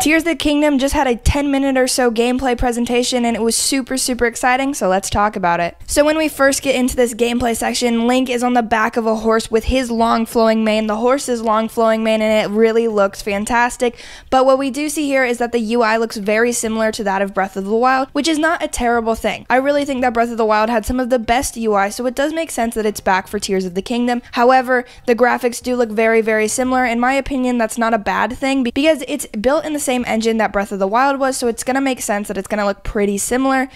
Tears of the Kingdom just had a 10-minute or so gameplay presentation, and it was super exciting, so let's talk about it. So when we first get into this gameplay section, Link is on the back of a horse with his long flowing mane, the horse's long flowing mane, and it really looks fantastic. But what we do see here is that the UI looks very similar to that of Breath of the Wild, which is not a terrible thing. I really think that Breath of the Wild had some of the best UI, so it does make sense that it's back for Tears of the Kingdom. However, the graphics do look very similar. In my opinion, that's not a bad thing because it's built in the same engine that Breath of the Wild was, so it's gonna make sense that it's gonna look pretty similar,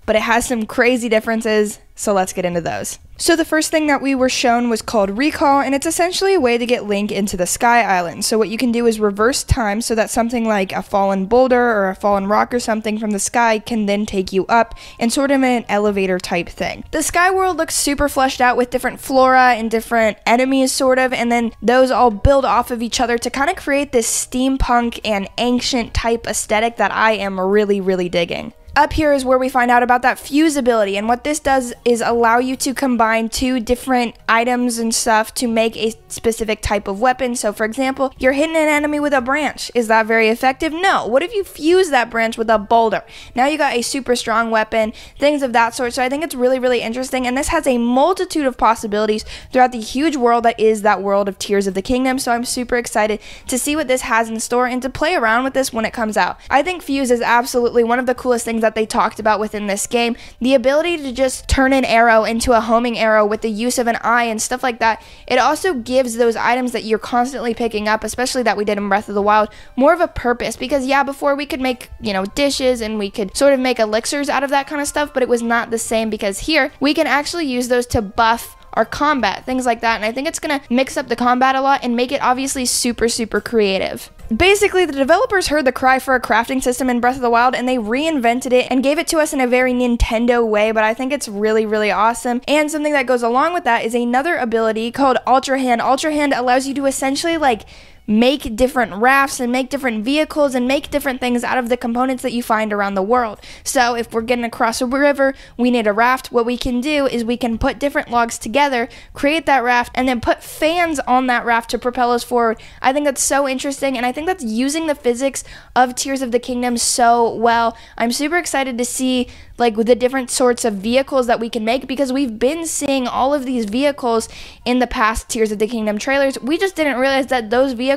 but it has some crazy differences, so let's get into those. So the first thing that we were shown was called Recall, and it's essentially a way to get Link into the Sky Island. So what you can do is reverse time so that something like a fallen boulder or a fallen rock or something from the sky can then take you up in sort of an elevator type thing. The Sky World looks super fleshed out with different flora and different enemies sort of, and then those all build off of each other to kind of create this steampunk and ancient type aesthetic that I am really digging. Up here is where we find out about that fuse ability, and what this does is allow you to combine two different items and stuff to make a specific type of weapon. So for example, you're hitting an enemy with a branch. Is that very effective? No. What if you fuse that branch with a boulder? Now you got a super strong weapon, things of that sort. So I think it's really interesting, and this has a multitude of possibilities throughout the huge world that is that world of Tears of the Kingdom. So I'm super excited to see what this has in store and to play around with this when it comes out. I think fuse is absolutely one of the coolest things that they talked about within this game. The ability to just turn an arrow into a homing arrow with the use of an eye and stuff like that. It also gives those items that you're constantly picking up, especially that we did in Breath of the Wild, more of a purpose, because yeah, before we could make, you know, dishes and we could sort of make elixirs out of that kind of stuff, but it was not the same because here we can actually use those to buff our combat, things like that, and I think it's gonna mix up the combat a lot and make it obviously super creative. Basically, the developers heard the cry for a crafting system in Breath of the Wild, and they reinvented it and gave it to us in a very Nintendo way, but I think it's really awesome. And something that goes along with that is another ability called Ultra Hand. Ultra Hand allows you to essentially like make different rafts and make different vehicles and make different things out of the components that you find around the world. So if we're getting across a river, we need a raft. What we can do is we can put different logs together, create that raft, and then put fans on that raft to propel us forward. I think that's so interesting, and I think that's using the physics of Tears of the Kingdom so well. I'm super excited to see like the different sorts of vehicles that we can make, because we've been seeing all of these vehicles in the past Tears of the Kingdom trailers. We just didn't realize that those vehicles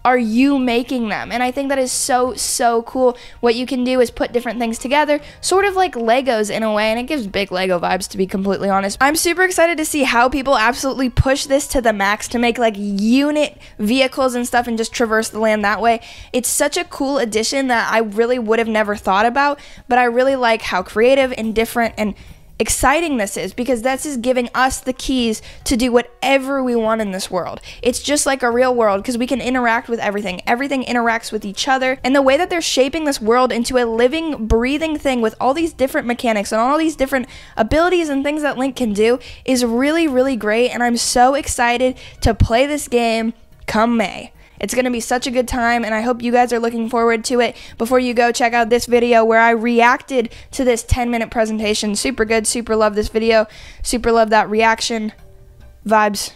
are you making them, and I think that is so cool. What you can do is put different things together, sort of like Legos in a way, and it gives big Lego vibes, to be completely honest. I'm super excited to see how people absolutely push this to the max to make like unit vehicles and stuff and just traverse the land that way. It's such a cool addition that I really would have never thought about, but I really like how creative and different and exciting this is, because this is giving us the keys to do whatever we want in this world. It's just like a real world because we can interact with everything. Everything interacts with each other, and the way that they're shaping this world into a living, breathing thing with all these different mechanics and all these different abilities and things that Link can do is really great, and I'm so excited to play this game come May. It's going to be such a good time, and I hope you guys are looking forward to it. Before you go, check out this video where I reacted to this 10-minute presentation. Super good, super love this video, super love that reaction. Vibes.